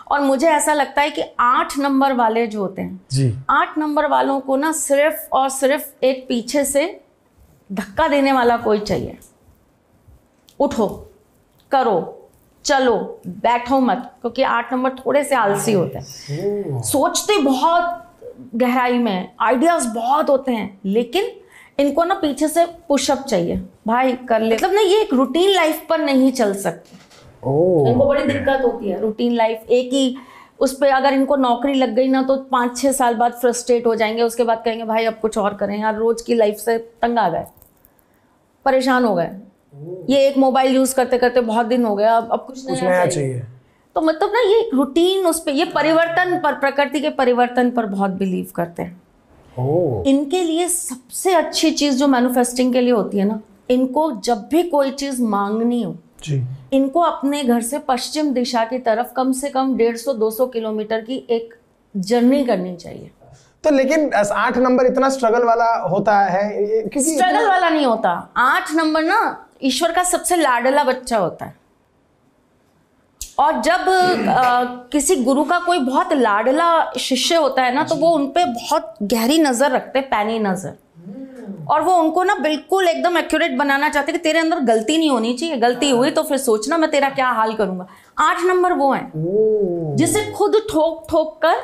और मुझे ऐसा लगता है कि 8 नंबर वाले जो होते हैं जी, 8 नंबर वालों को ना सिर्फ और सिर्फ एक पीछे से धक्का देने वाला कोई चाहिए। उठो, करो, चलो, बैठो मत, क्योंकि 8 नंबर थोड़े से आलसी होते हैं, सोचते बहुत गहराई में, आइडियाज बहुत होते हैं, लेकिन इनको ना पीछे से पुशअप चाहिए, भाई कर ले। मतलब ना ये एक रूटीन लाइफ पर नहीं चल सकते, इनको बड़ी दिक्कत होती है। रूटीन लाइफ एक ही उस पर अगर इनको नौकरी लग गई ना तो 5-6 साल बाद फ्रस्ट्रेट हो जाएंगे, उसके बाद कहेंगे भाई अब कुछ और करें यार, रोज की लाइफ से तंग आ गए, परेशान हो गए, ये एक मोबाइल यूज करते करते बहुत दिन हो गया, अब कुछ नया चाहिए। तो मतलब ना ये रूटीन, उस पर ये परिवर्तन पर, प्रकृति के परिवर्तन पर बहुत बिलीव करते हैं। इनके लिए सबसे अच्छी चीज जो मैनिफेस्टिंग के लिए होती है ना, इनको जब भी कोई चीज मांगनी हो जी, इनको अपने घर से पश्चिम दिशा की तरफ कम से कम 150-200 किलोमीटर की एक जर्नी करनी चाहिए। तो लेकिन 8 नंबर इतना स्ट्रगल वाला होता है, क्योंकि स्ट्रगल वाला नहीं होता। 8 नंबर ना ईश्वर का सबसे लाडला बच्चा होता है, और जब किसी गुरु का कोई बहुत लाडला शिष्य होता है ना तो वो उनपे बहुत गहरी नजर रखते हैं, पैनी नजर, और वो उनको ना बिल्कुल एकदम एक्यूरेट बनाना चाहते हैं कि तेरे अंदर गलती नहीं होनी चाहिए, गलती हुई तो फिर सोचना मैं तेरा क्या हाल करूंगा। 8 नंबर वो है जिसे खुद ठोक ठोक कर,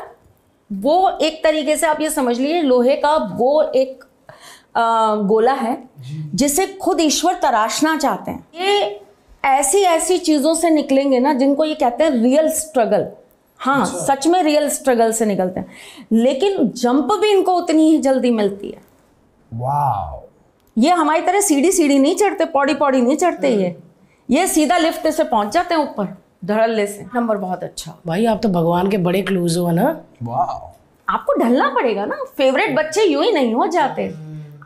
वो एक तरीके से आप ये समझ लीजिए लोहे का वो एक गोला है जिसे खुद ईश्वर तराशना चाहते हैं। ये ऐसी ऐसी चीजों से निकलेंगे ना जिनको ये कहते हैं रियल स्ट्रगल। हाँ, सच में रियल स्ट्रगल से निकलते हैं, लेकिन जंप भी इनको उतनी ही जल्दी मिलती है। वाओ, ये हमारी तरह सीढ़ी सीढ़ी नहीं चढ़ते, पौड़ी पौड़ी नहीं चढ़ते, ये सीधा लिफ्ट से पहुंच जाते हैं ऊपर धड़ल्ले से। नंबर बहुत अच्छा भाई, आप तो भगवान के बड़े क्लोज हो ना। वाओ, आपको ढलना पड़ेगा ना, फेवरेट बच्चे यूं ही नहीं हो जाते,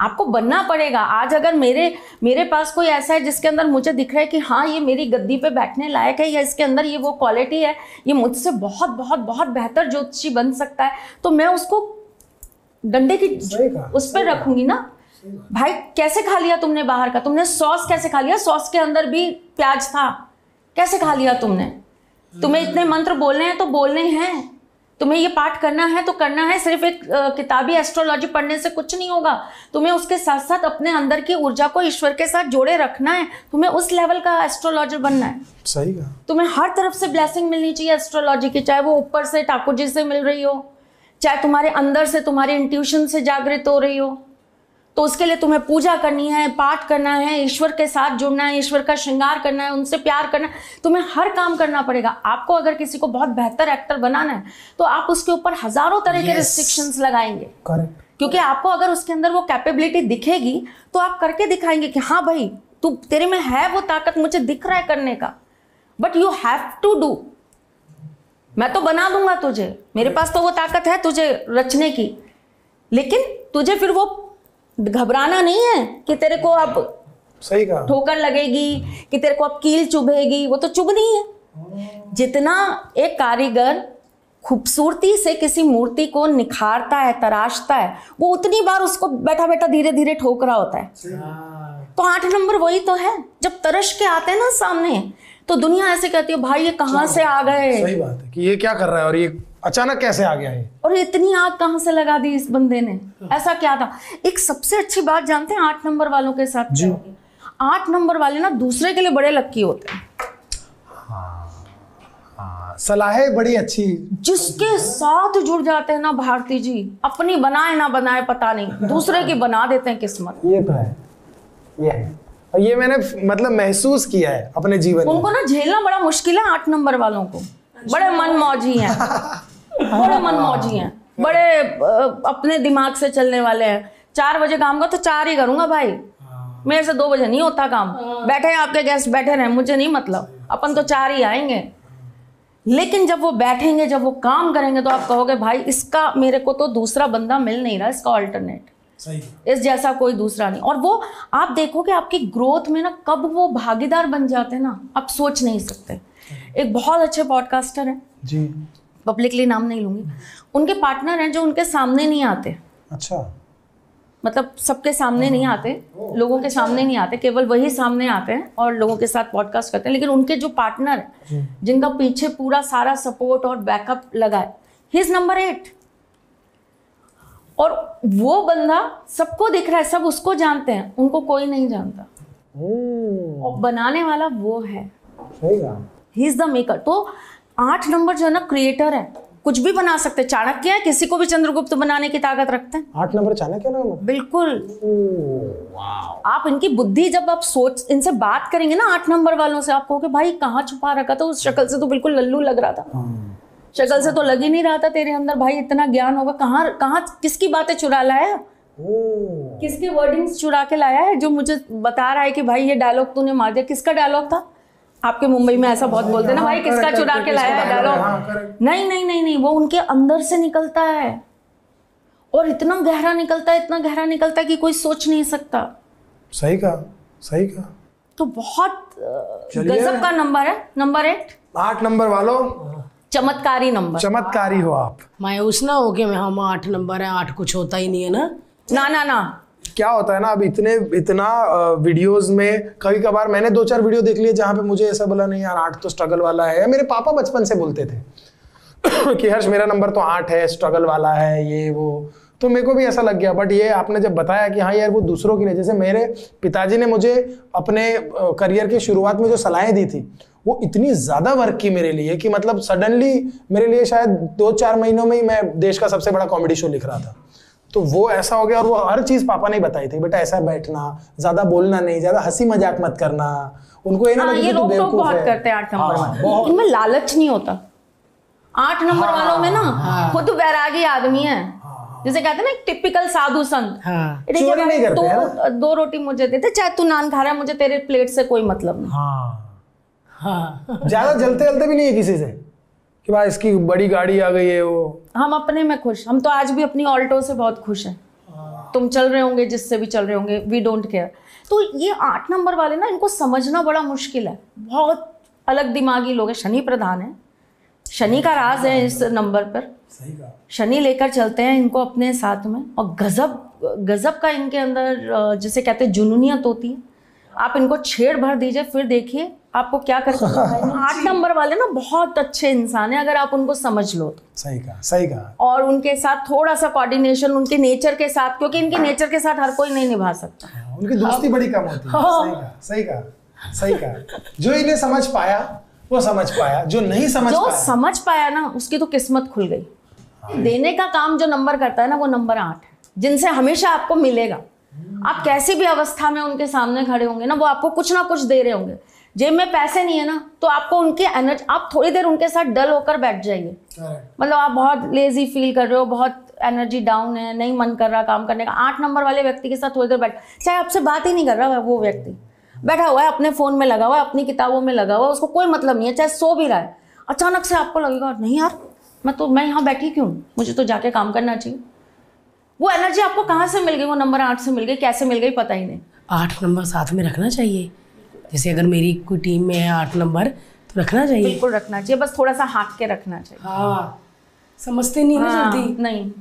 आपको बनना पड़ेगा। आज अगर मेरे पास कोई ऐसा है जिसके अंदर मुझे दिख रहा है कि हाँ ये मेरी गद्दी पे बैठने लायक है, या इसके अंदर ये वो क्वालिटी है, ये मुझसे बहुत बहुत बहुत बेहतर ज्योतिषी बन सकता है, तो मैं उसको डंडे की उस पर रखूंगी ना। भाई कैसे खा लिया तुमने बाहर का, तुमने सॉस कैसे खा लिया, सॉस के अंदर भी प्याज था, कैसे खा लिया तुमने। तुम्हें इतने मंत्र बोलने हैं तो बोलने हैं, तुम्हें ये पाठ करना है तो करना है। सिर्फ एक किताबी एस्ट्रोलॉजी पढ़ने से कुछ नहीं होगा, तुम्हें उसके साथ साथ अपने अंदर की ऊर्जा को ईश्वर के साथ जोड़े रखना है, तुम्हें उस लेवल का एस्ट्रोलॉजर बनना है। सही कहा। तुम्हें हर तरफ से ब्लेसिंग मिलनी चाहिए एस्ट्रोलॉजी की, चाहे वो ऊपर से ठाकुर जी से मिल रही हो, चाहे तुम्हारे अंदर से तुम्हारे इंट्यूशन से जागृत हो रही हो, तो उसके लिए तुम्हें पूजा करनी है, पाठ करना है, ईश्वर के साथ जुड़ना है, ईश्वर का श्रृंगार करना है, उनसे प्यार करना है, तुम्हें हर काम करना पड़ेगा। आपको अगर किसी को बहुत बेहतर एक्टर बनाना है तो आप उसके ऊपर हजारों तरह के रिस्ट्रिक्शंस लगाएंगे, करेक्ट, क्योंकि आपको अगर उसके अंदर वो कैपेबिलिटी दिखेगी तो आप करके दिखाएंगे कि हाँ भाई तू, तेरे में है वो ताकत, मुझे दिख रहा है करने का, but you have to do. मैं तो बना दूंगा तुझे, मेरे पास तो वो ताकत है तुझे रचने की, लेकिन तुझे फिर वो घबराना नहीं है कि तेरे को अब सही कहा, ठोकर लगेगी, कि तेरे को अब कील चुभेगी, वो तो चुभनी है। जितना एक कारीगर खूबसूरती से किसी मूर्ति को निखारता है, तराशता है, वो उतनी बार उसको बैठा बैठा धीरे धीरे ठोक रहा होता है। तो 8 नंबर वही तो है, जब तरश के आते हैं ना सामने तो दुनिया ऐसे कहती है भाई ये कहाँ से आ गए। सही बात है कि ये क्या कर रहा है और ये अचानक कैसे आ गया है, और इतनी आग कहाँ से लगा दी इस बंदे ने, ऐसा क्या था। एक सबसे अच्छी बात जानते हैं 8 नंबर वालों के साथ क्या होगी? 8 नंबर वाले ना दूसरे के लिए बड़े लक्की होते हैं। सलाहें बड़ी अच्छी, जिसके साथ जुड़ जाते हैं ना भारती जी, अपनी बनाए ना बनाए पता नहीं, दूसरे की बना देते हैं किस्मत। ये तो है, ये है, और ये मैंने मतलब महसूस किया है अपने जीवन में। उनको ना झेलना बड़ा मुश्किल है 8 नंबर वालों को, बड़े मनमौजी हैं, बड़े मनमौजी हैं, बड़े अपने दिमाग से चलने वाले हैं। 4 बजे काम का तो 4 ही करूंगा भाई, मेरे से 2 बजे नहीं होता काम, बैठे आपके गेस्ट बैठे रहे, मुझे नहीं मतलब, अपन तो 4 ही आएंगे। लेकिन जब वो बैठेंगे, जब वो काम करेंगे तो आप कहोगे भाई इसका मेरे को तो दूसरा बंदा मिल नहीं रहा, इसका ऑल्टरनेट इस जैसा कोई दूसरा नहीं। और वो आप देखोगे आपकी ग्रोथ में ना कब वो भागीदार बन जाते हैं ना, आप सोच नहीं सकते। एक बहुत अच्छे पॉडकास्टर हैं जी, पब्लिकली नाम नहीं लूंगी, उनके पार्टनर हैं जो उनके सामने नहीं आते। अच्छा, मतलब सबके सामने नहीं आते, लोगों के सामने नहीं आते, केवल वही सामने आते हैं और लोगों के साथ पॉडकास्ट करते हैं। लेकिन उनके जो पार्टनर है, जिनका पीछे पूरा सारा सपोर्ट और बैकअप लगा है, ही इज नंबर 8। और वो बंदा सबको दिख रहा है, सब उसको जानते हैं, उनको कोई नहीं जानता। और बनाने वाला वो है, ही इज द मेकर। तो 8 नंबर जो है ना, क्रिएटर है, कुछ भी बना सकते हैं। चाणक्य है, किसी को भी चंद्रगुप्त बनाने की ताकत रखते हैं। 8 नंबर चाणक्य नाम है? बिल्कुल। आप इनकी बुद्धि जब आप सोच इनसे बात करेंगे ना 8 नंबर वालों से, आप कहोगे भाई कहाँ छुपा रखा था, उस शक्ल से तो बिल्कुल लल्लू लग रहा था। शक्ल से तो लग ही नहीं रहा था तेरे अंदर भाई इतना ज्ञान होगा। कहाँ कहाँ किसकी बातें चुरा लाया, किसके वर्डिंग्स चुरा के लाया है, जो मुझे बता रहा है कि भाई ये डायलॉग तूने मार दिया। किसका डायलॉग था? आपके मुंबई में ऐसा बहुत बोलते हैं ना, भाई किसका चुरा के लाया है डायलॉग। नहीं नहीं नहीं नहीं, वो उनके अंदर से निकलता है और इतना गहरा निकलता है, इतना गहरा निकलता है कि कोई सोच नहीं सकता। सही कहा, सही कहा। तो बहुत गजब का नंबर है नंबर 8। 8 नंबर वालों, चमत्कारी नंबर, चमत्कारी हो आप। मायूस ना हो कि हम 8 नंबर है, 8 कुछ होता ही नहीं है ना। ना ना ना। क्या होता है ना, अब इतना वीडियोस में कभी कभार मैंने 2-4 वीडियो देख लिए जहां पे मुझे ऐसा बोला नहीं यार 8 तो स्ट्रगल वाला है। मेरे पापा बचपन से बोलते थे कि हर्ष मेरा नंबर तो 8 है, स्ट्रगल वाला है, ये वो। तो मेरे को भी ऐसा लग गया। बट ये आपने जब बताया कि हाँ यार वो दूसरों के लिए, जैसे मेरे पिताजी ने मुझे अपने करियर के शुरुआत में जो सलाहें दी थी, वो इतनी ज्यादा वर्क की मेरे लिए कि मतलब सडनली मेरे लिए शायद 2-4 महीनों में ही मैं देश का सबसे बड़ा कॉमेडी शो लिख रहा था। तो वो ऐसा हो गया। और वो हर चीज पापा ने बताई थी, बेटा ऐसा बैठना, ज्यादा बोलना नहीं, ज्यादा हंसी मजाक मत करना। उनको ये ना लगे ये कि तू लोग तो बेवकूफ बहुत है। करते हैं 8 नंबर हाँ, वाले। इनमें लालच नहीं होता। 8 नंबर वालों में ना खुद वैरागी आदमी है, जिसे कहते हैं ना एक टिपिकल साधु संत। चोरी नहीं करते हैं ना। 2 रोटी मुझे देते, चाहे तू नान खा रहा है, मुझे तेरे प्लेट से कोई मतलब नहीं। ज्यादा जलते जलते भी नहीं है किसी से कि भाई इसकी बड़ी गाड़ी आ गई है वो। हम अपने में खुश, हम तो आज भी अपनी ऑल्टो से बहुत खुश हैं। तुम चल रहे होंगे जिससे भी चल रहे होंगे, वी डोंट केयर। तो ये 8 नंबर वाले ना, इनको समझना बड़ा मुश्किल है। बहुत अलग दिमागी लोग हैं। शनि प्रधान है, शनि का राज है इस नंबर पर। शनि लेकर चलते हैं इनको अपने साथ में। और गजब का इनके अंदर जिसे कहते हैं जुनूनियत होती है। आप इनको छेड़ भर दीजिए, फिर देखिए आपको क्या करते हैं। 8 नंबर वाले ना बहुत अच्छे इंसान हैं अगर आप उनको समझ लो तो। सही कहा, सही कहा। और उनके साथ थोड़ा सा कोऑर्डिनेशन, उनके नेचर के साथ, क्योंकि इनके नेचर के साथ हर कोई नहीं निभा सकता। उनकी दोस्ती बड़ी कम होती है। सही कहा, सही कहा, सही कहा। जो इन्हें समझ पाया वो समझ पाया, जो नहीं समझ पाया ना, उसकी तो किस्मत खुल गई। देने का काम जो नंबर करता है ना, वो नंबर 8 है, जिनसे हमेशा आपको मिलेगा। आप कैसी भी अवस्था में उनके सामने खड़े होंगे ना, वो आपको कुछ ना कुछ दे रहे होंगे। जेब में पैसे नहीं है ना, तो आपको उनके एनर्जी, आप थोड़ी देर उनके साथ डल होकर बैठ जाइए। मतलब आप बहुत लेजी फील कर रहे हो, बहुत एनर्जी डाउन है, नहीं मन कर रहा काम करने का, 8 नंबर वाले व्यक्ति के साथ थोड़ी देर बैठ, चाहे आपसे बात ही नहीं कर रहा है वो व्यक्ति, बैठा हुआ है अपने फ़ोन में लगा हुआ है, अपनी किताबों में लगा हुआ है, उसको कोई मतलब नहीं है, चाहे सो भी रहा है। अचानक से आपको लगेगा नहीं यार, मैं यहाँ बैठी क्यों, मुझे तो जाके काम करना चाहिए। वो एनर्जी आपको कहाँ से मिल गई? वो नंबर 8 से मिल गई। कैसे मिल गई पता ही नहीं। 8 नंबर साथ में रखना चाहिए। जैसे अगर मेरी कोई टीम में है 8 नंबर, तो रखना चाहिए। बिल्कुल रखना चाहिए, बस थोड़ा सा हाँक के रखना चाहिए। हाँ, समझते नहीं ना जल्दी। नहीं।